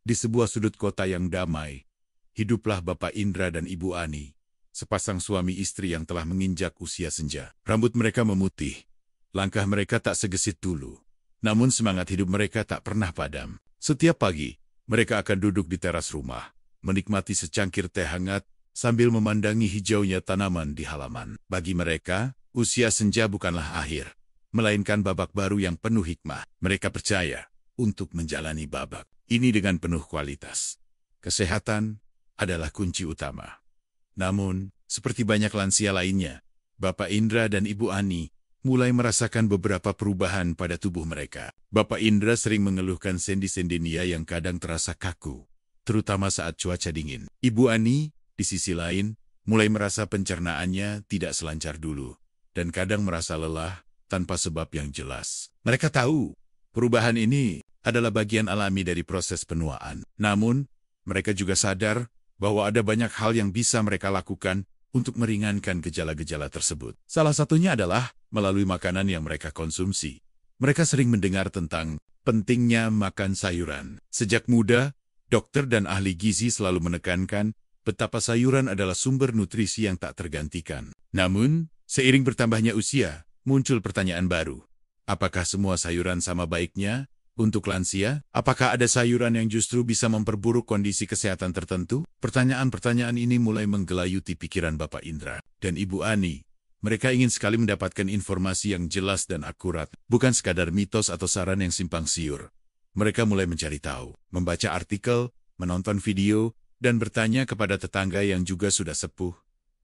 Di sebuah sudut kota yang damai, hiduplah Bapak Indra dan Ibu Ani, sepasang suami istri yang telah menginjak usia senja. Rambut mereka memutih, langkah mereka tak segesit dulu. Namun semangat hidup mereka tak pernah padam. Setiap pagi, mereka akan duduk di teras rumah, menikmati secangkir teh hangat, sambil memandangi hijaunya tanaman di halaman. Bagi mereka, usia senja bukanlah akhir, melainkan babak baru yang penuh hikmah. Mereka percaya untuk menjalani babak ini dengan penuh kualitas. Kesehatan adalah kunci utama. Namun, seperti banyak lansia lainnya, Bapak Indra dan Ibu Ani mulai merasakan beberapa perubahan pada tubuh mereka. Bapak Indra sering mengeluhkan sendi-sendi nia yang kadang terasa kaku, terutama saat cuaca dingin. Ibu Ani, di sisi lain, mulai merasa pencernaannya tidak selancar dulu, dan kadang merasa lelah tanpa sebab yang jelas. Mereka tahu, perubahan ini adalah bagian alami dari proses penuaan. Namun, mereka juga sadar bahwa ada banyak hal yang bisa mereka lakukan untuk meringankan gejala-gejala tersebut. Salah satunya adalah melalui makanan yang mereka konsumsi. Mereka sering mendengar tentang pentingnya makan sayuran. Sejak muda, dokter dan ahli gizi selalu menekankan betapa sayuran adalah sumber nutrisi yang tak tergantikan. Namun, seiring bertambahnya usia, muncul pertanyaan baru. Apakah semua sayuran sama baiknya? Untuk lansia, apakah ada sayuran yang justru bisa memperburuk kondisi kesehatan tertentu? Pertanyaan-pertanyaan ini mulai menggelayuti pikiran Bapak Indra dan Ibu Ani. Mereka ingin sekali mendapatkan informasi yang jelas dan akurat, bukan sekadar mitos atau saran yang simpang siur. Mereka mulai mencari tahu, membaca artikel, menonton video, dan bertanya kepada tetangga yang juga sudah sepuh.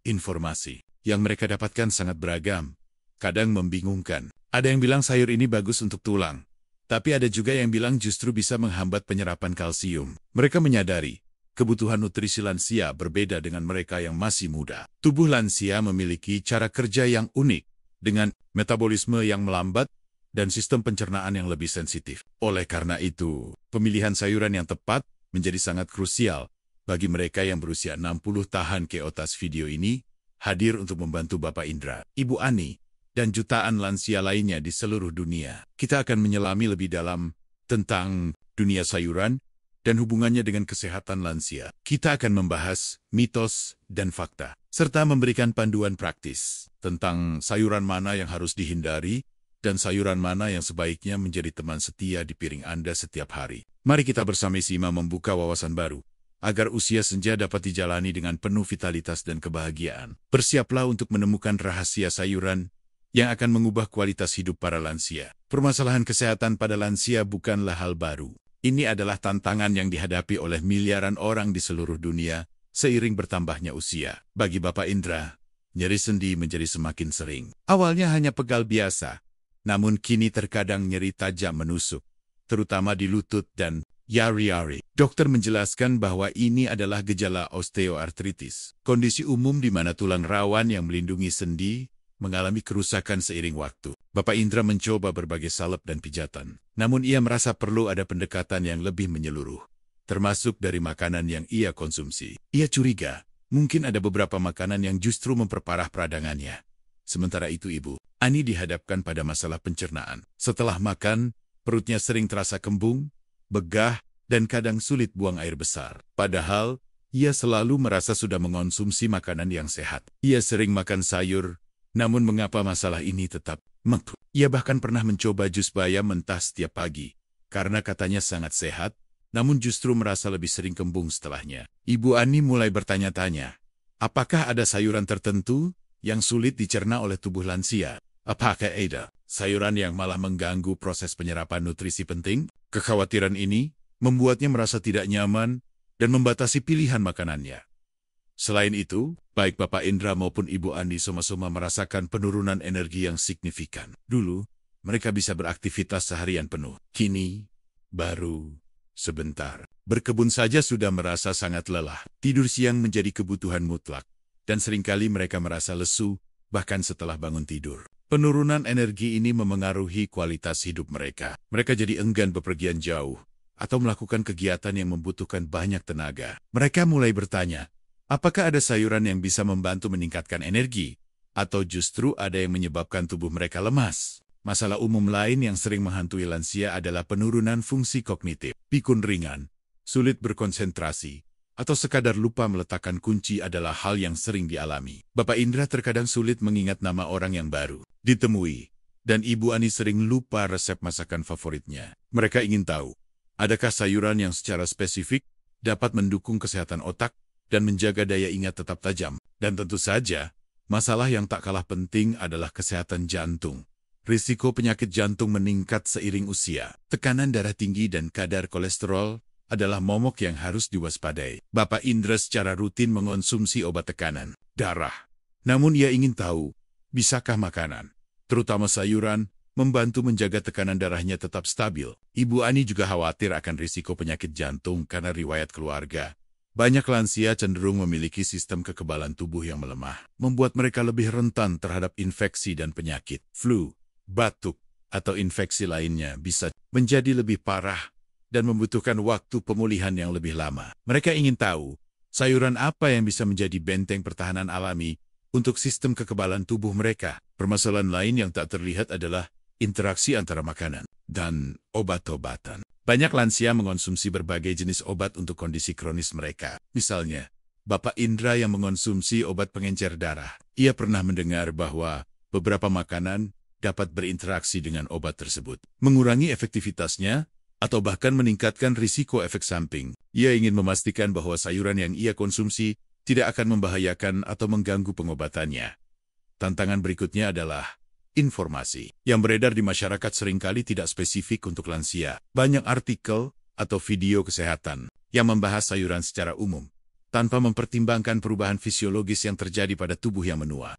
Informasi yang mereka dapatkan sangat beragam, kadang membingungkan. Ada yang bilang sayur ini bagus untuk tulang, tapi ada juga yang bilang justru bisa menghambat penyerapan kalsium. Mereka menyadari, kebutuhan nutrisi lansia berbeda dengan mereka yang masih muda. Tubuh lansia memiliki cara kerja yang unik, dengan metabolisme yang melambat dan sistem pencernaan yang lebih sensitif. Oleh karena itu, pemilihan sayuran yang tepat menjadi sangat krusial bagi mereka yang berusia 60 tahun ke atas. Video ini hadir untuk membantu Bapak Indra, Ibu Ani, dan jutaan lansia lainnya di seluruh dunia. Kita akan menyelami lebih dalam tentang dunia sayuran dan hubungannya dengan kesehatan lansia. Kita akan membahas mitos dan fakta, serta memberikan panduan praktis tentang sayuran mana yang harus dihindari dan sayuran mana yang sebaiknya menjadi teman setia di piring Anda setiap hari. Mari kita bersama-sama membuka wawasan baru, agar usia senja dapat dijalani dengan penuh vitalitas dan kebahagiaan. Bersiaplah untuk menemukan rahasia sayuran yang akan mengubah kualitas hidup para lansia. Permasalahan kesehatan pada lansia bukanlah hal baru. Ini adalah tantangan yang dihadapi oleh miliaran orang di seluruh dunia seiring bertambahnya usia. Bagi Bapak Indra, nyeri sendi menjadi semakin sering. Awalnya hanya pegal biasa, namun kini terkadang nyeri tajam menusuk, terutama di lutut dan jari-jari. Dokter menjelaskan bahwa ini adalah gejala osteoartritis, kondisi umum di mana tulang rawan yang melindungi sendi mengalami kerusakan seiring waktu. Bapak Indra mencoba berbagai salep dan pijatan, namun ia merasa perlu ada pendekatan yang lebih menyeluruh, termasuk dari makanan yang ia konsumsi. Ia curiga, mungkin ada beberapa makanan yang justru memperparah peradangannya. Sementara itu Ibu Ani dihadapkan pada masalah pencernaan. Setelah makan, perutnya sering terasa kembung, begah, dan kadang sulit buang air besar. Padahal, ia selalu merasa sudah mengonsumsi makanan yang sehat. Ia sering makan sayur, namun mengapa masalah ini tetap menggebu? Ia bahkan pernah mencoba jus bayam mentah setiap pagi, karena katanya sangat sehat, namun justru merasa lebih sering kembung setelahnya. Ibu Ani mulai bertanya-tanya, apakah ada sayuran tertentu yang sulit dicerna oleh tubuh lansia? Apakah ada sayuran yang malah mengganggu proses penyerapan nutrisi penting? Kekhawatiran ini membuatnya merasa tidak nyaman dan membatasi pilihan makanannya. Selain itu, baik Bapak Indra maupun Ibu Ani sama-sama merasakan penurunan energi yang signifikan. Dulu, mereka bisa beraktivitas seharian penuh. Kini, baru sebentar. Berkebun saja sudah merasa sangat lelah. Tidur siang menjadi kebutuhan mutlak. Dan seringkali mereka merasa lesu, bahkan setelah bangun tidur. Penurunan energi ini memengaruhi kualitas hidup mereka. Mereka jadi enggan bepergian jauh, atau melakukan kegiatan yang membutuhkan banyak tenaga. Mereka mulai bertanya, apakah ada sayuran yang bisa membantu meningkatkan energi? Atau justru ada yang menyebabkan tubuh mereka lemas? Masalah umum lain yang sering menghantui lansia adalah penurunan fungsi kognitif. Pikun ringan, sulit berkonsentrasi, atau sekadar lupa meletakkan kunci adalah hal yang sering dialami. Bapak Indra terkadang sulit mengingat nama orang yang baru ditemui, dan Ibu Ani sering lupa resep masakan favoritnya. Mereka ingin tahu, adakah sayuran yang secara spesifik dapat mendukung kesehatan otak dan menjaga daya ingat tetap tajam. Dan tentu saja, masalah yang tak kalah penting adalah kesehatan jantung. Risiko penyakit jantung meningkat seiring usia. Tekanan darah tinggi dan kadar kolesterol adalah momok yang harus diwaspadai. Bapak Indra secara rutin mengonsumsi obat tekanan darah. Namun ia ingin tahu, bisakah makanan, terutama sayuran, membantu menjaga tekanan darahnya tetap stabil? Ibu Ani juga khawatir akan risiko penyakit jantung karena riwayat keluarga. Banyak lansia cenderung memiliki sistem kekebalan tubuh yang melemah, membuat mereka lebih rentan terhadap infeksi dan penyakit. Flu, batuk, atau infeksi lainnya bisa menjadi lebih parah dan membutuhkan waktu pemulihan yang lebih lama. Mereka ingin tahu, sayuran apa yang bisa menjadi benteng pertahanan alami untuk sistem kekebalan tubuh mereka. Permasalahan lain yang tak terlihat adalah interaksi antara makanan dan obat-obatan. Banyak lansia mengonsumsi berbagai jenis obat untuk kondisi kronis mereka. Misalnya, Bapak Indra yang mengonsumsi obat pengencer darah. Ia pernah mendengar bahwa beberapa makanan dapat berinteraksi dengan obat tersebut, mengurangi efektivitasnya, atau bahkan meningkatkan risiko efek samping. Ia ingin memastikan bahwa sayuran yang ia konsumsi tidak akan membahayakan atau mengganggu pengobatannya. Tantangan berikutnya adalah informasi yang beredar di masyarakat seringkali tidak spesifik untuk lansia. Banyak artikel atau video kesehatan yang membahas sayuran secara umum, tanpa mempertimbangkan perubahan fisiologis yang terjadi pada tubuh yang menua.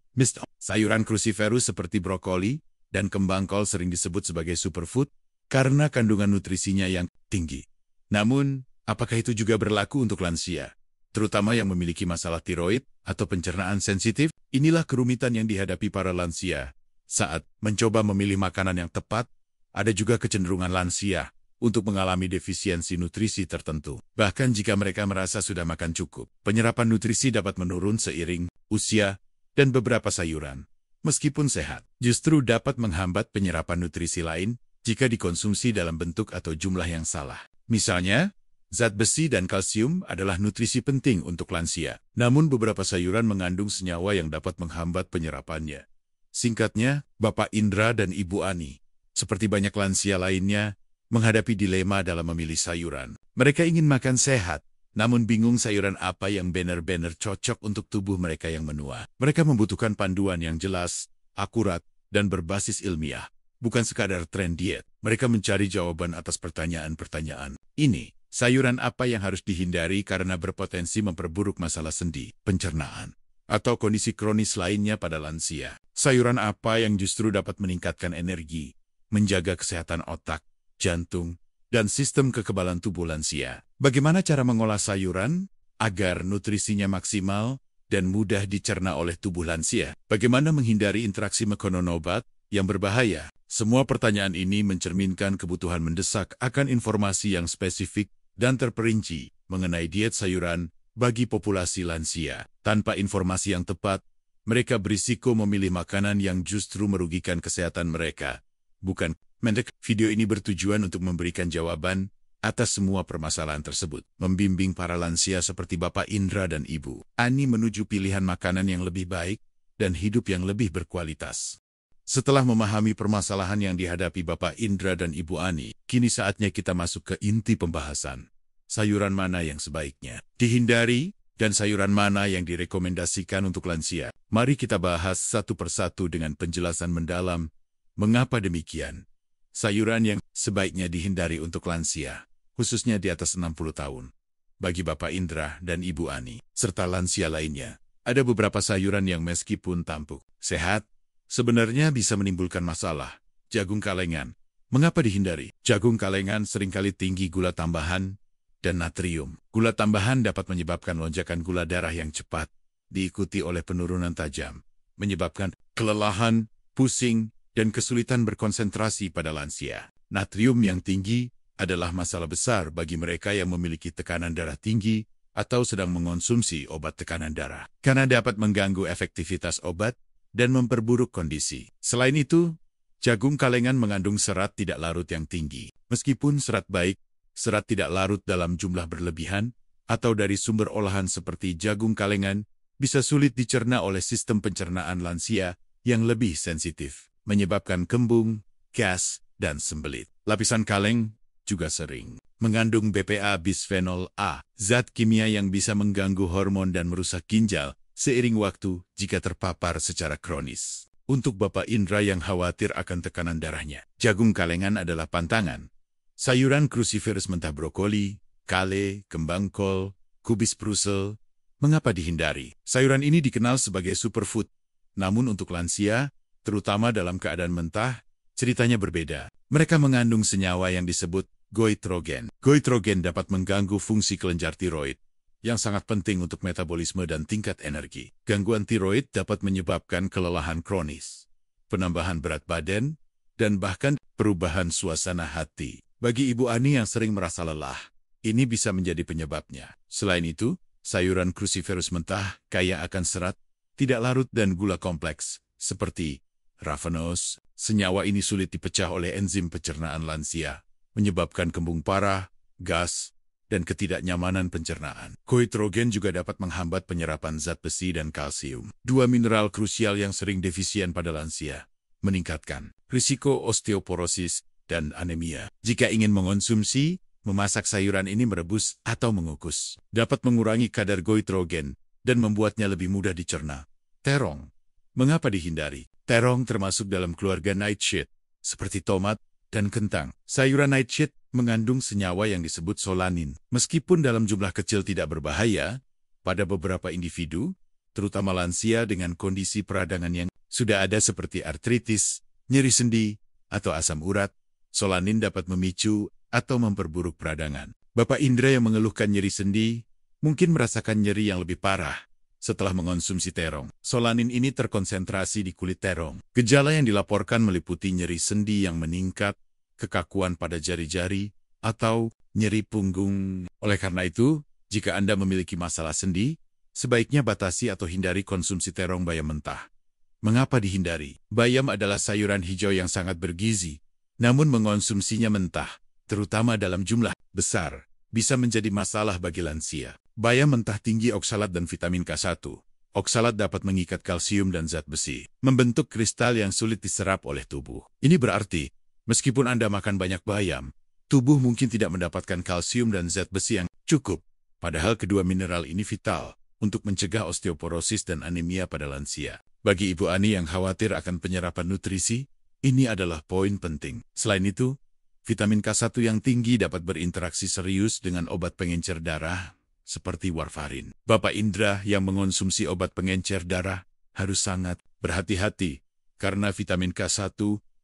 Sayuran cruciferous seperti brokoli dan kembang kol sering disebut sebagai superfood karena kandungan nutrisinya yang tinggi. Namun, apakah itu juga berlaku untuk lansia, terutama yang memiliki masalah tiroid atau pencernaan sensitif? Inilah kerumitan yang dihadapi para lansia saat mencoba memilih makanan yang tepat. Ada juga kecenderungan lansia untuk mengalami defisiensi nutrisi tertentu. Bahkan jika mereka merasa sudah makan cukup, penyerapan nutrisi dapat menurun seiring usia, dan beberapa sayuran, meskipun sehat, justru dapat menghambat penyerapan nutrisi lain jika dikonsumsi dalam bentuk atau jumlah yang salah. Misalnya, zat besi dan kalsium adalah nutrisi penting untuk lansia. Namun beberapa sayuran mengandung senyawa yang dapat menghambat penyerapannya. Singkatnya, Bapak Indra dan Ibu Ani, seperti banyak lansia lainnya, menghadapi dilema dalam memilih sayuran. Mereka ingin makan sehat, namun bingung sayuran apa yang benar-benar cocok untuk tubuh mereka yang menua. Mereka membutuhkan panduan yang jelas, akurat, dan berbasis ilmiah. Bukan sekadar tren diet. Mereka mencari jawaban atas pertanyaan-pertanyaan ini. Sayuran apa yang harus dihindari karena berpotensi memperburuk masalah sendi, pencernaan, atau kondisi kronis lainnya pada lansia? Sayuran apa yang justru dapat meningkatkan energi, menjaga kesehatan otak, jantung, dan sistem kekebalan tubuh lansia? Bagaimana cara mengolah sayuran agar nutrisinya maksimal dan mudah dicerna oleh tubuh lansia? Bagaimana menghindari interaksi makanan obat yang berbahaya? Semua pertanyaan ini mencerminkan kebutuhan mendesak akan informasi yang spesifik dan terperinci mengenai diet sayuran bagi populasi lansia. Tanpa informasi yang tepat, mereka berisiko memilih makanan yang justru merugikan kesehatan mereka. Bukan mendek. Video ini bertujuan untuk memberikan jawaban atas semua permasalahan tersebut, membimbing para lansia seperti Bapak Indra dan Ibu Ani menuju pilihan makanan yang lebih baik dan hidup yang lebih berkualitas. Setelah memahami permasalahan yang dihadapi Bapak Indra dan Ibu Ani, kini saatnya kita masuk ke inti pembahasan. Sayuran mana yang sebaiknya dihindari dan sayuran mana yang direkomendasikan untuk lansia? Mari kita bahas satu persatu dengan penjelasan mendalam. Mengapa demikian? Sayuran yang sebaiknya dihindari untuk lansia, khususnya di atas 60 tahun. Bagi Bapak Indra dan Ibu Ani, serta lansia lainnya, ada beberapa sayuran yang meskipun tampak sehat, sebenarnya bisa menimbulkan masalah. Jagung kalengan. Mengapa dihindari? Jagung kalengan seringkali tinggi gula tambahan dan natrium. Gula tambahan dapat menyebabkan lonjakan gula darah yang cepat, diikuti oleh penurunan tajam, menyebabkan kelelahan, pusing, dan kesulitan berkonsentrasi pada lansia. Natrium yang tinggi adalah masalah besar bagi mereka yang memiliki tekanan darah tinggi atau sedang mengonsumsi obat tekanan darah, karena dapat mengganggu efektivitas obat dan memperburuk kondisi. Selain itu, jagung kalengan mengandung serat tidak larut yang tinggi. Meskipun serat baik, serat tidak larut dalam jumlah berlebihan, atau dari sumber olahan seperti jagung kalengan, bisa sulit dicerna oleh sistem pencernaan lansia yang lebih sensitif, menyebabkan kembung, gas, dan sembelit. Lapisan kaleng juga sering mengandung BPA bisphenol A, zat kimia yang bisa mengganggu hormon dan merusak ginjal seiring waktu jika terpapar secara kronis. Untuk Bapak Indra yang khawatir akan tekanan darahnya, jagung kalengan adalah pantangan. Sayuran cruciferous mentah brokoli, kale, kembang kol, kubis prusel, mengapa dihindari? Sayuran ini dikenal sebagai superfood, namun untuk lansia, terutama dalam keadaan mentah, ceritanya berbeda. Mereka mengandung senyawa yang disebut goitrogen. Goitrogen dapat mengganggu fungsi kelenjar tiroid, yang sangat penting untuk metabolisme dan tingkat energi. Gangguan tiroid dapat menyebabkan kelelahan kronis, penambahan berat badan, dan bahkan perubahan suasana hati. Bagi Ibu Ani yang sering merasa lelah, ini bisa menjadi penyebabnya. Selain itu, sayuran cruciferous mentah kaya akan serat, tidak larut dan gula kompleks, seperti raffinose. Senyawa ini sulit dipecah oleh enzim pencernaan lansia, menyebabkan kembung parah, gas, dan ketidaknyamanan pencernaan. Goitrogen juga dapat menghambat penyerapan zat besi dan kalsium, dua mineral krusial yang sering defisien pada lansia, meningkatkan risiko osteoporosis dan anemia. Jika ingin mengonsumsi, memasak sayuran ini merebus atau mengukus dapat mengurangi kadar goitrogen dan membuatnya lebih mudah dicerna. Terong. Mengapa dihindari? Terong termasuk dalam keluarga nightshade, seperti tomat dan kentang. Sayuran nightshade mengandung senyawa yang disebut solanin. Meskipun dalam jumlah kecil tidak berbahaya, pada beberapa individu, terutama lansia dengan kondisi peradangan yang sudah ada seperti artritis, nyeri sendi, atau asam urat, solanin dapat memicu atau memperburuk peradangan. Bapak Indra yang mengeluhkan nyeri sendi, mungkin merasakan nyeri yang lebih parah setelah mengonsumsi terong. Solanin ini terkonsentrasi di kulit terong. Gejala yang dilaporkan meliputi nyeri sendi yang meningkat, kekakuan pada jari-jari, atau nyeri punggung. Oleh karena itu, jika Anda memiliki masalah sendi, sebaiknya batasi atau hindari konsumsi terong bayam mentah. Mengapa dihindari? Bayam adalah sayuran hijau yang sangat bergizi, namun mengonsumsinya mentah, terutama dalam jumlah besar, bisa menjadi masalah bagi lansia. Bayam mentah tinggi oksalat dan vitamin K1. Oksalat dapat mengikat kalsium dan zat besi, membentuk kristal yang sulit diserap oleh tubuh. Ini berarti, meskipun Anda makan banyak bayam, tubuh mungkin tidak mendapatkan kalsium dan zat besi yang cukup. Padahal kedua mineral ini vital untuk mencegah osteoporosis dan anemia pada lansia. Bagi Ibu Ani yang khawatir akan penyerapan nutrisi, ini adalah poin penting. Selain itu, vitamin K1 yang tinggi dapat berinteraksi serius dengan obat pengencer darah, seperti warfarin. Bapak Indra yang mengonsumsi obat pengencer darah harus sangat berhati-hati, karena vitamin K1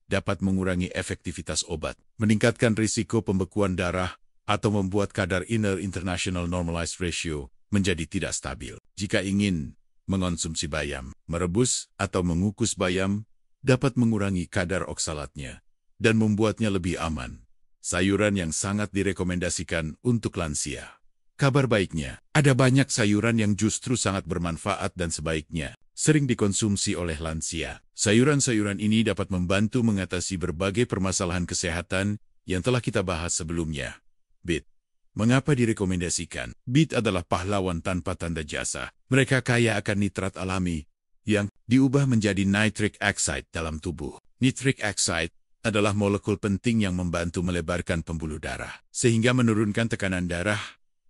dapat mengurangi efektivitas obat, meningkatkan risiko pembekuan darah, atau membuat kadar inner international normalized ratio menjadi tidak stabil. Jika ingin mengonsumsi bayam, merebus atau mengukus bayam dapat mengurangi kadar oksalatnya dan membuatnya lebih aman. Sayuran yang sangat direkomendasikan untuk lansia. Kabar baiknya, ada banyak sayuran yang justru sangat bermanfaat dan sebaiknya sering dikonsumsi oleh lansia. Sayuran-sayuran ini dapat membantu mengatasi berbagai permasalahan kesehatan yang telah kita bahas sebelumnya. Beet. Mengapa direkomendasikan? Beet adalah pahlawan tanpa tanda jasa. Mereka kaya akan nitrat alami yang diubah menjadi nitric oxide dalam tubuh. Nitric oxide adalah molekul penting yang membantu melebarkan pembuluh darah, sehingga menurunkan tekanan darah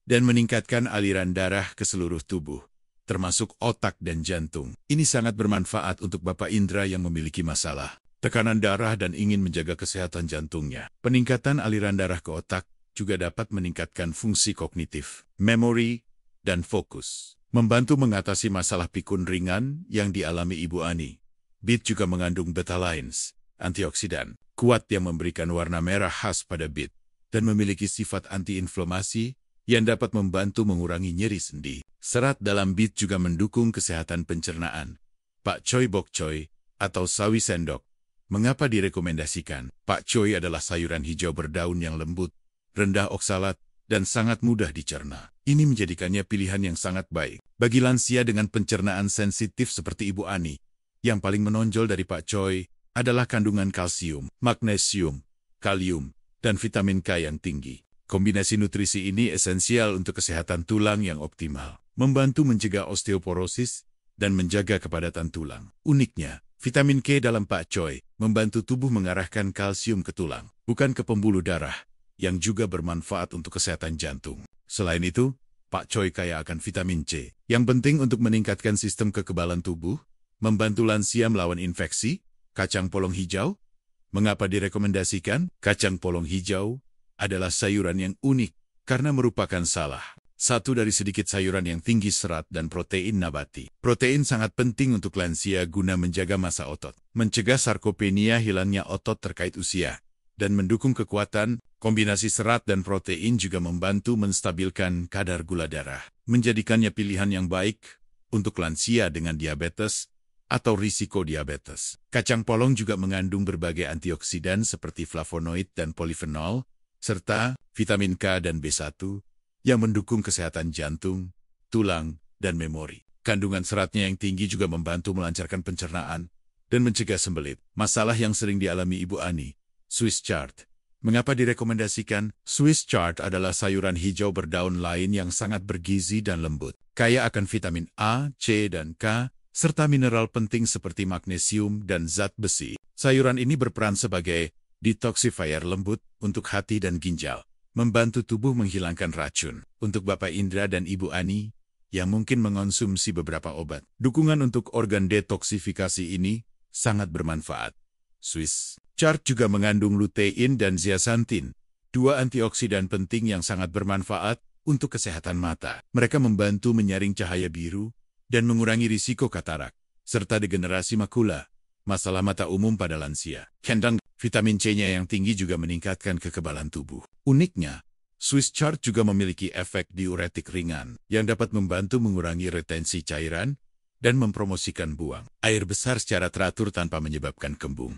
dan meningkatkan aliran darah ke seluruh tubuh, termasuk otak dan jantung. Ini sangat bermanfaat untuk Bapak Indra yang memiliki masalah tekanan darah dan ingin menjaga kesehatan jantungnya. Peningkatan aliran darah ke otak juga dapat meningkatkan fungsi kognitif, memori, dan fokus. Membantu mengatasi masalah pikun ringan yang dialami Ibu Ani. Beet juga mengandung betalains, antioksidan kuat yang memberikan warna merah khas pada beet, dan memiliki sifat antiinflamasi yang dapat membantu mengurangi nyeri sendi. Serat dalam beet juga mendukung kesehatan pencernaan. Pak Choy Bok Choy atau sawi sendok. Mengapa direkomendasikan? Pak Choy adalah sayuran hijau berdaun yang lembut, rendah oksalat, dan sangat mudah dicerna. Ini menjadikannya pilihan yang sangat baik bagi lansia dengan pencernaan sensitif seperti Ibu Ani. Yang paling menonjol dari Pak Choy adalah kandungan kalsium, magnesium, kalium, dan vitamin K yang tinggi. Kombinasi nutrisi ini esensial untuk kesehatan tulang yang optimal, membantu mencegah osteoporosis dan menjaga kepadatan tulang. Uniknya, vitamin K dalam pakcoy membantu tubuh mengarahkan kalsium ke tulang, bukan ke pembuluh darah, yang juga bermanfaat untuk kesehatan jantung. Selain itu, pakcoy kaya akan vitamin C, yang penting untuk meningkatkan sistem kekebalan tubuh, membantu lansia melawan infeksi. Kacang polong hijau. Mengapa direkomendasikan? Kacang polong hijau adalah sayuran yang unik karena merupakan salah satu dari sedikit sayuran yang tinggi serat dan protein nabati. Protein sangat penting untuk lansia guna menjaga massa otot, mencegah sarkopenia hilangnya otot terkait usia, dan mendukung kekuatan. Kombinasi serat dan protein juga membantu menstabilkan kadar gula darah, menjadikannya pilihan yang baik untuk lansia dengan diabetes atau risiko diabetes. Kacang polong juga mengandung berbagai antioksidan seperti flavonoid dan polifenol, serta vitamin K dan B1 yang mendukung kesehatan jantung, tulang, dan memori. Kandungan seratnya yang tinggi juga membantu melancarkan pencernaan dan mencegah sembelit. Masalah yang sering dialami Ibu Ani, Swiss chard. Mengapa direkomendasikan? Swiss chard adalah sayuran hijau berdaun lain yang sangat bergizi dan lembut, kaya akan vitamin A, C, dan K, serta mineral penting seperti magnesium dan zat besi. Sayuran ini berperan sebagai detoxifier lembut untuk hati dan ginjal, membantu tubuh menghilangkan racun. Untuk Bapak Indra dan Ibu Ani yang mungkin mengonsumsi beberapa obat, dukungan untuk organ detoksifikasi ini sangat bermanfaat. Swiss chard juga mengandung lutein dan zeaxanthin, dua antioksidan penting yang sangat bermanfaat untuk kesehatan mata. Mereka membantu menyaring cahaya biru dan mengurangi risiko katarak, serta degenerasi makula, masalah mata umum pada lansia. Kendang, vitamin C-nya yang tinggi juga meningkatkan kekebalan tubuh. Uniknya, Swiss chard juga memiliki efek diuretik ringan yang dapat membantu mengurangi retensi cairan dan mempromosikan buang air besar secara teratur tanpa menyebabkan kembung.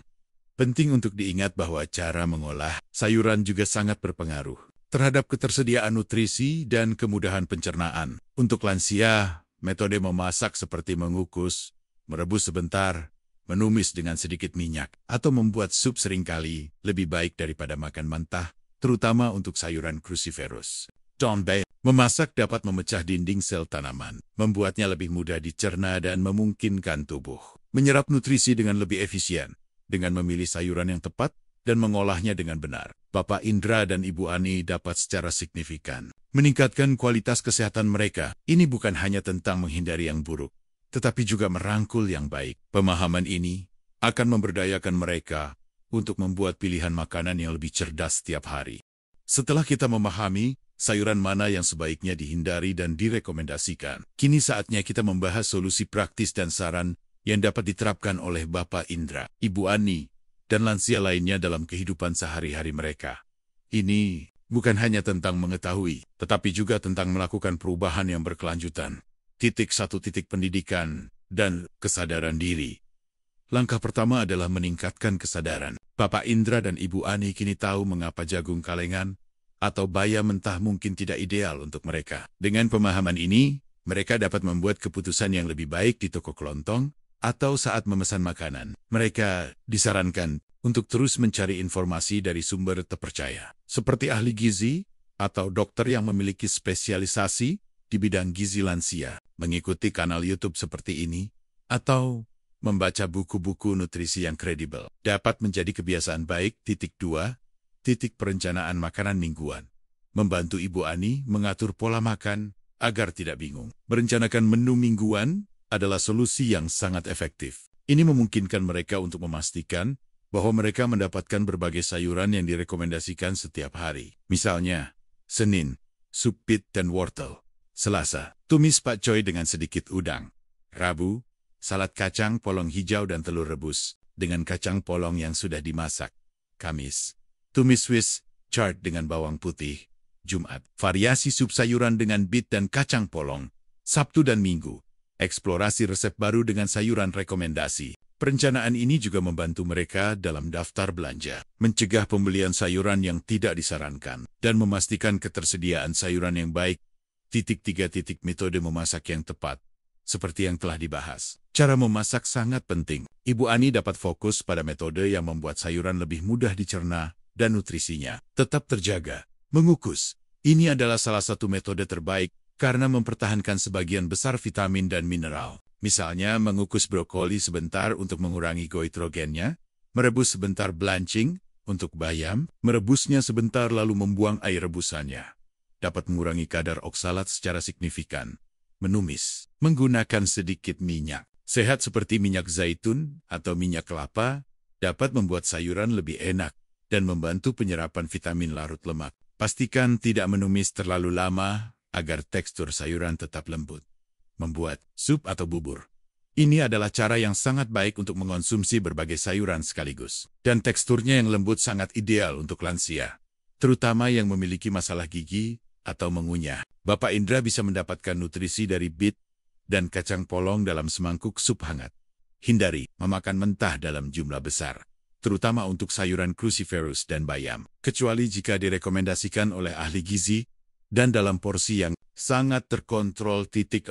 Penting untuk diingat bahwa cara mengolah sayuran juga sangat berpengaruh terhadap ketersediaan nutrisi dan kemudahan pencernaan. Untuk lansia, metode memasak seperti mengukus, merebus sebentar, menumis dengan sedikit minyak, atau membuat sup seringkali lebih baik daripada makan mentah, terutama untuk sayuran cruciferous. Don Bay, memasak dapat memecah dinding sel tanaman, membuatnya lebih mudah dicerna dan memungkinkan tubuh menyerap nutrisi dengan lebih efisien, dengan memilih sayuran yang tepat dan mengolahnya dengan benar. Bapak Indra dan Ibu Ani dapat secara signifikan meningkatkan kualitas kesehatan mereka. Ini bukan hanya tentang menghindari yang buruk, tetapi juga merangkul yang baik. Pemahaman ini akan memberdayakan mereka untuk membuat pilihan makanan yang lebih cerdas setiap hari. Setelah kita memahami sayuran mana yang sebaiknya dihindari dan direkomendasikan, kini saatnya kita membahas solusi praktis dan saran yang dapat diterapkan oleh Bapak Indra, Ibu Ani, dan lansia lainnya dalam kehidupan sehari-hari mereka. Ini bukan hanya tentang mengetahui, tetapi juga tentang melakukan perubahan yang berkelanjutan. Titik pendidikan dan kesadaran diri. Langkah pertama adalah meningkatkan kesadaran. Bapak Indra dan Ibu Ani kini tahu mengapa jagung kalengan atau bayam mentah mungkin tidak ideal untuk mereka. Dengan pemahaman ini, mereka dapat membuat keputusan yang lebih baik di toko kelontong atau saat memesan makanan. Mereka disarankan untuk terus mencari informasi dari sumber terpercaya, seperti ahli gizi atau dokter yang memiliki spesialisasi di bidang gizi lansia, mengikuti kanal YouTube seperti ini, atau membaca buku-buku nutrisi yang kredibel. Dapat menjadi kebiasaan baik. 2. Perencanaan makanan mingguan. Membantu Ibu Ani mengatur pola makan agar tidak bingung. Merencanakan menu mingguan adalah solusi yang sangat efektif. Ini memungkinkan mereka untuk memastikan bahwa mereka mendapatkan berbagai sayuran yang direkomendasikan setiap hari. Misalnya, Senin, sup pit dan wortel. Selasa, tumis pakcoy dengan sedikit udang. Rabu, salad kacang polong hijau dan telur rebus dengan kacang polong yang sudah dimasak. Kamis, tumis Swiss chard dengan bawang putih. Jumat, variasi sup sayuran dengan bit dan kacang polong. Sabtu dan Minggu, eksplorasi resep baru dengan sayuran rekomendasi. Perencanaan ini juga membantu mereka dalam daftar belanja, mencegah pembelian sayuran yang tidak disarankan, dan memastikan ketersediaan sayuran yang baik. 3. Metode memasak yang tepat. Seperti yang telah dibahas, cara memasak sangat penting. Ibu Ani dapat fokus pada metode yang membuat sayuran lebih mudah dicerna dan nutrisinya tetap terjaga. Mengukus. Ini adalah salah satu metode terbaik karena mempertahankan sebagian besar vitamin dan mineral. Misalnya mengukus brokoli sebentar untuk mengurangi goitrogennya, merebus sebentar blanching untuk bayam, merebusnya sebentar lalu membuang air rebusannya. Dapat mengurangi kadar oksalat secara signifikan. Menumis. Menggunakan sedikit minyak. Sehat seperti minyak zaitun atau minyak kelapa, dapat membuat sayuran lebih enak dan membantu penyerapan vitamin larut lemak. Pastikan tidak menumis terlalu lama agar tekstur sayuran tetap lembut. Membuat sup atau bubur. Ini adalah cara yang sangat baik untuk mengonsumsi berbagai sayuran sekaligus. Dan teksturnya yang lembut sangat ideal untuk lansia, terutama yang memiliki masalah gigi atau mengunyah. Bapak Indra bisa mendapatkan nutrisi dari bit dan kacang polong dalam semangkuk sup hangat. Hindari memakan mentah dalam jumlah besar, terutama untuk sayuran cruciferous dan bayam, kecuali jika direkomendasikan oleh ahli gizi dan dalam porsi yang sangat terkontrol. 4.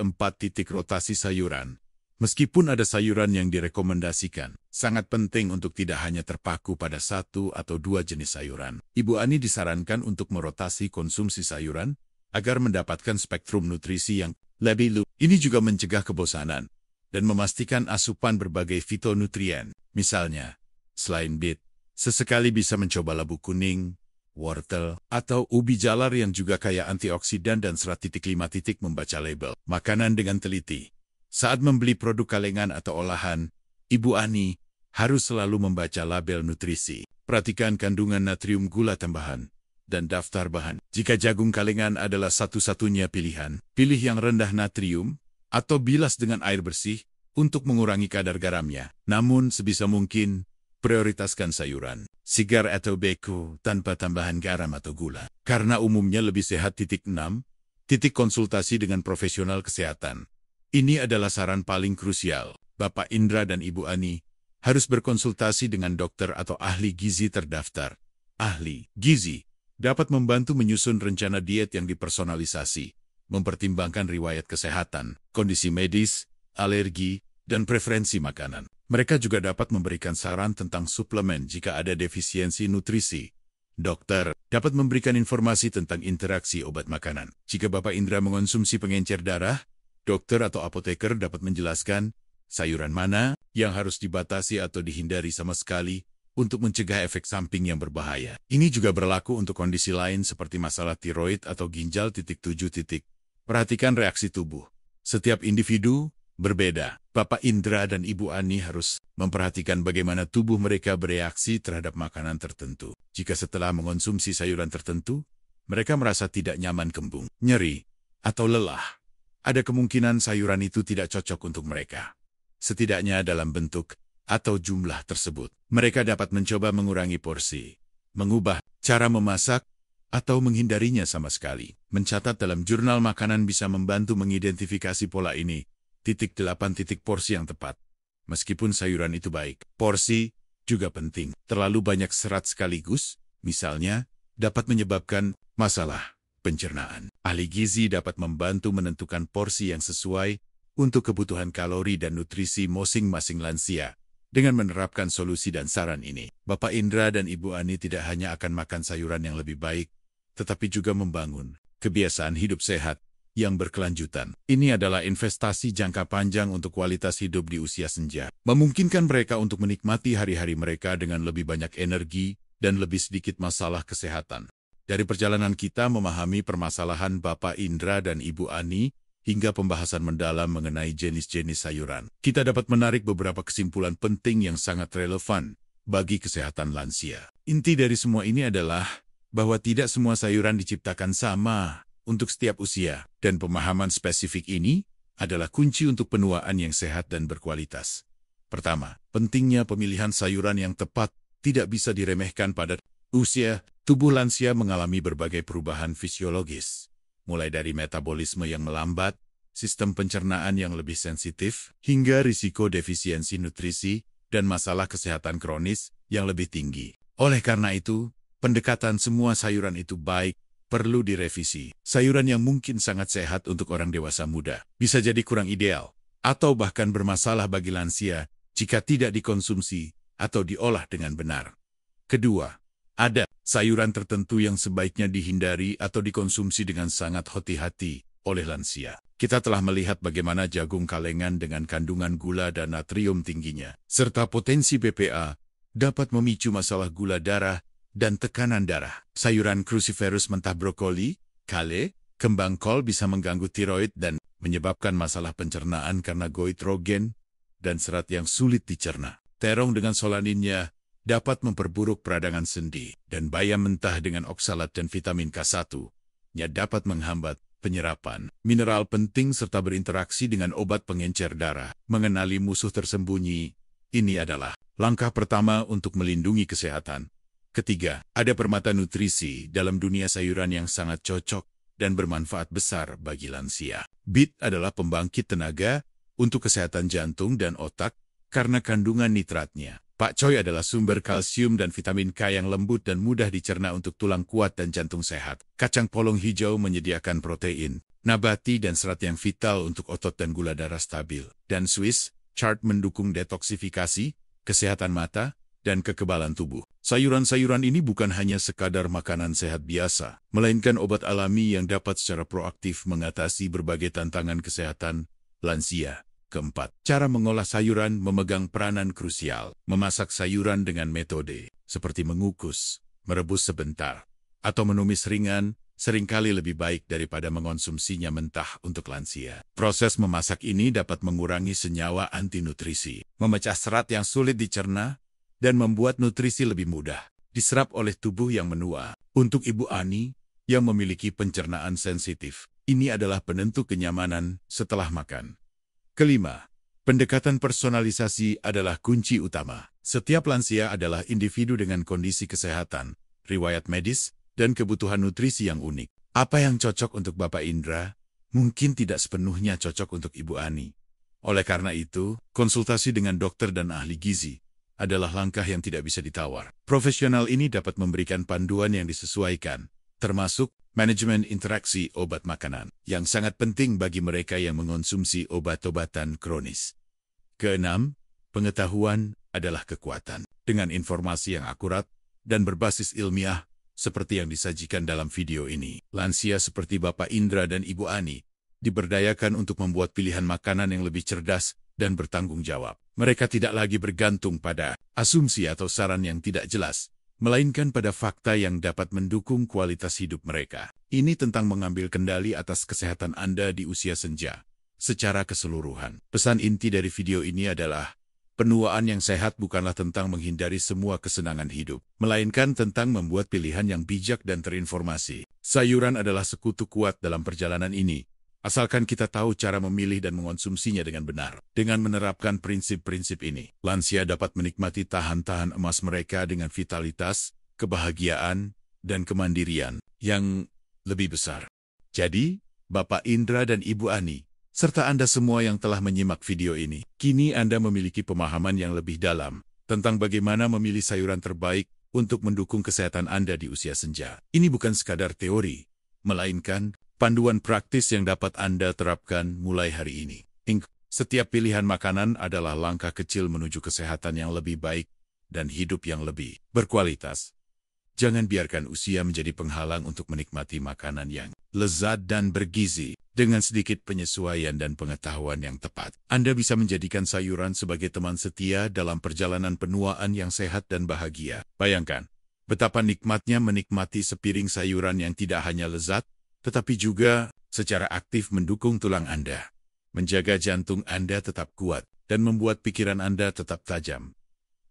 Rotasi sayuran. Meskipun ada sayuran yang direkomendasikan, sangat penting untuk tidak hanya terpaku pada satu atau dua jenis sayuran. Ibu Ani disarankan untuk merotasi konsumsi sayuran agar mendapatkan spektrum nutrisi yang lebih luas. Ini juga mencegah kebosanan dan memastikan asupan berbagai fitonutrien. Misalnya, selain bit, sesekali bisa mencoba labu kuning, wortel, atau ubi jalar yang juga kaya antioksidan dan serat. 5. Membaca label makanan dengan teliti. Saat membeli produk kalengan atau olahan, Ibu Ani harus selalu membaca label nutrisi. Perhatikan kandungan natrium gula tambahan dan daftar bahan. Jika jagung kalengan adalah satu-satunya pilihan, pilih yang rendah natrium atau bilas dengan air bersih untuk mengurangi kadar garamnya. Namun sebisa mungkin, prioritaskan sayuran, segar atau beku tanpa tambahan garam atau gula. Karena umumnya lebih sehat. 6. Konsultasi dengan profesional kesehatan. Ini adalah saran paling krusial. Bapak Indra dan Ibu Ani harus berkonsultasi dengan dokter atau ahli gizi terdaftar. Ahli gizi dapat membantu menyusun rencana diet yang dipersonalisasi, mempertimbangkan riwayat kesehatan, kondisi medis, alergi, dan preferensi makanan. Mereka juga dapat memberikan saran tentang suplemen jika ada defisiensi nutrisi. Dokter dapat memberikan informasi tentang interaksi obat makanan. Jika Bapak Indra mengonsumsi pengencer darah, dokter atau apoteker dapat menjelaskan sayuran mana yang harus dibatasi atau dihindari sama sekali untuk mencegah efek samping yang berbahaya. Ini juga berlaku untuk kondisi lain seperti masalah tiroid atau ginjal. 7. Perhatikan reaksi tubuh. Setiap individu berbeda. Bapak Indra dan Ibu Ani harus memperhatikan bagaimana tubuh mereka bereaksi terhadap makanan tertentu. Jika setelah mengonsumsi sayuran tertentu, mereka merasa tidak nyaman, kembung, nyeri, atau lelah, ada kemungkinan sayuran itu tidak cocok untuk mereka. Setidaknya dalam bentuk atau jumlah tersebut. Mereka dapat mencoba mengurangi porsi, mengubah cara memasak, atau menghindarinya sama sekali. Mencatat dalam jurnal makanan bisa membantu mengidentifikasi pola ini. 8. Porsi yang tepat. Meskipun sayuran itu baik, porsi juga penting. Terlalu banyak serat sekaligus, misalnya, dapat menyebabkan masalah pencernaan. Ahli gizi dapat membantu menentukan porsi yang sesuai untuk kebutuhan kalori dan nutrisi masing-masing lansia. Dengan menerapkan solusi dan saran ini, Bapak Indra dan Ibu Ani tidak hanya akan makan sayuran yang lebih baik, tetapi juga membangun kebiasaan hidup sehat yang berkelanjutan. Ini adalah investasi jangka panjang untuk kualitas hidup di usia senja. Memungkinkan mereka untuk menikmati hari-hari mereka dengan lebih banyak energi dan lebih sedikit masalah kesehatan. Dari perjalanan kita memahami permasalahan Bapak Indra dan Ibu Ani, hingga pembahasan mendalam mengenai jenis-jenis sayuran, kita dapat menarik beberapa kesimpulan penting yang sangat relevan bagi kesehatan lansia. Inti dari semua ini adalah bahwa tidak semua sayuran diciptakan sama untuk setiap usia, dan pemahaman spesifik ini adalah kunci untuk penuaan yang sehat dan berkualitas. Pertama, pentingnya pemilihan sayuran yang tepat tidak bisa diremehkan. Pada usia, tubuh lansia mengalami berbagai perubahan fisiologis, mulai dari metabolisme yang melambat, sistem pencernaan yang lebih sensitif, hingga risiko defisiensi nutrisi dan masalah kesehatan kronis yang lebih tinggi. Oleh karena itu, pendekatan semua sayuran itu baik, perlu direvisi. Sayuran yang mungkin sangat sehat untuk orang dewasa muda bisa jadi kurang ideal, atau bahkan bermasalah bagi lansia jika tidak dikonsumsi atau diolah dengan benar. Kedua, Ada sayuran tertentu yang sebaiknya dihindari atau dikonsumsi dengan sangat hati-hati oleh lansia. Kita telah melihat bagaimana jagung kalengan dengan kandungan gula dan natrium tingginya, serta potensi BPA, dapat memicu masalah gula darah dan tekanan darah. Sayuran cruciferous mentah brokoli, kale, kembang kol bisa mengganggu tiroid dan menyebabkan masalah pencernaan karena goitrogen dan serat yang sulit dicerna. Terong dengan solaninnya dapat memperburuk peradangan sendi, dan bayam mentah dengan oksalat dan vitamin K1-nya dapat menghambat penyerapan mineral penting serta berinteraksi dengan obat pengencer darah. Mengenali musuh tersembunyi, ini adalah langkah pertama untuk melindungi kesehatan. Ketiga, ada permata nutrisi dalam dunia sayuran yang sangat cocok dan bermanfaat besar bagi lansia. Beet adalah pembangkit tenaga untuk kesehatan jantung dan otak karena kandungan nitratnya. Pakcoy adalah sumber kalsium dan vitamin K yang lembut dan mudah dicerna untuk tulang kuat dan jantung sehat. Kacang polong hijau menyediakan protein nabati dan serat yang vital untuk otot dan gula darah stabil. Dan Swiss chard mendukung detoksifikasi, kesehatan mata, dan kekebalan tubuh. Sayuran-sayuran ini bukan hanya sekadar makanan sehat biasa, melainkan obat alami yang dapat secara proaktif mengatasi berbagai tantangan kesehatan lansia. Keempat, cara mengolah sayuran memegang peranan krusial. Memasak sayuran dengan metode seperti mengukus, merebus sebentar, atau menumis ringan seringkali lebih baik daripada mengonsumsinya mentah untuk lansia. Proses memasak ini dapat mengurangi senyawa antinutrisi, memecah serat yang sulit dicerna, dan membuat nutrisi lebih mudah diserap oleh tubuh yang menua. Untuk Ibu Ani yang memiliki pencernaan sensitif, ini adalah penentu kenyamanan setelah makan. Kelima, pendekatan personalisasi adalah kunci utama. Setiap lansia adalah individu dengan kondisi kesehatan, riwayat medis, dan kebutuhan nutrisi yang unik. Apa yang cocok untuk Bapak Indra, mungkin tidak sepenuhnya cocok untuk Ibu Ani. Oleh karena itu, konsultasi dengan dokter dan ahli gizi adalah langkah yang tidak bisa ditawar. Profesional ini dapat memberikan panduan yang disesuaikan, termasuk manajemen interaksi obat makanan, yang sangat penting bagi mereka yang mengonsumsi obat-obatan kronis. Keenam, pengetahuan adalah kekuatan. Dengan informasi yang akurat dan berbasis ilmiah, seperti yang disajikan dalam video ini, lansia seperti Bapak Indra dan Ibu Ani diberdayakan untuk membuat pilihan makanan yang lebih cerdas dan bertanggung jawab. Mereka tidak lagi bergantung pada asumsi atau saran yang tidak jelas, melainkan pada fakta yang dapat mendukung kualitas hidup mereka. Ini tentang mengambil kendali atas kesehatan Anda di usia senja. Secara keseluruhan, pesan inti dari video ini adalah, penuaan yang sehat bukanlah tentang menghindari semua kesenangan hidup, melainkan tentang membuat pilihan yang bijak dan terinformasi. Sayuran adalah sekutu kuat dalam perjalanan ini, asalkan kita tahu cara memilih dan mengonsumsinya dengan benar. Dengan menerapkan prinsip-prinsip ini, lansia dapat menikmati tahan-tahan emas mereka dengan vitalitas, kebahagiaan, dan kemandirian yang lebih besar. Jadi, Bapak Indra dan Ibu Ani, serta Anda semua yang telah menyimak video ini, kini Anda memiliki pemahaman yang lebih dalam tentang bagaimana memilih sayuran terbaik untuk mendukung kesehatan Anda di usia senja. Ini bukan sekadar teori, melainkan panduan praktis yang dapat Anda terapkan mulai hari ini. Setiap pilihan makanan adalah langkah kecil menuju kesehatan yang lebih baik dan hidup yang lebih berkualitas. Jangan biarkan usia menjadi penghalang untuk menikmati makanan yang lezat dan bergizi. Dengan sedikit penyesuaian dan pengetahuan yang tepat, Anda bisa menjadikan sayuran sebagai teman setia dalam perjalanan penuaan yang sehat dan bahagia. Bayangkan, betapa nikmatnya menikmati sepiring sayuran yang tidak hanya lezat, tetapi juga secara aktif mendukung tulang Anda, menjaga jantung Anda tetap kuat, dan membuat pikiran Anda tetap tajam.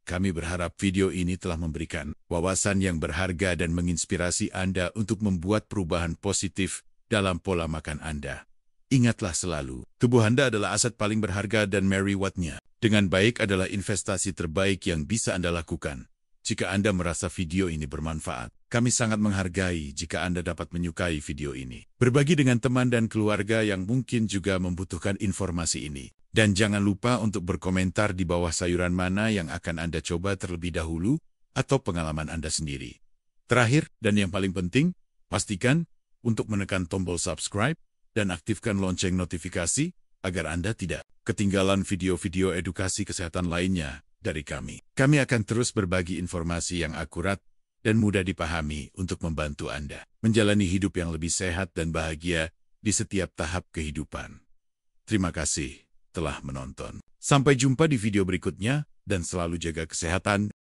Kami berharap video ini telah memberikan wawasan yang berharga dan menginspirasi Anda untuk membuat perubahan positif dalam pola makan Anda. Ingatlah selalu, tubuh Anda adalah aset paling berharga dan Mary Watt-nya. Dengan baik adalah investasi terbaik yang bisa Anda lakukan. Jika Anda merasa video ini bermanfaat, kami sangat menghargai jika Anda dapat menyukai video ini. Berbagi dengan teman dan keluarga yang mungkin juga membutuhkan informasi ini. Dan jangan lupa untuk berkomentar di bawah sayuran mana yang akan Anda coba terlebih dahulu atau pengalaman Anda sendiri. Terakhir, dan yang paling penting, pastikan untuk menekan tombol subscribe dan aktifkan lonceng notifikasi agar Anda tidak ketinggalan video-video edukasi kesehatan lainnya dari kami. Kami akan terus berbagi informasi yang akurat dan mudah dipahami untuk membantu Anda menjalani hidup yang lebih sehat dan bahagia di setiap tahap kehidupan. Terima kasih telah menonton. Sampai jumpa di video berikutnya dan selalu jaga kesehatan.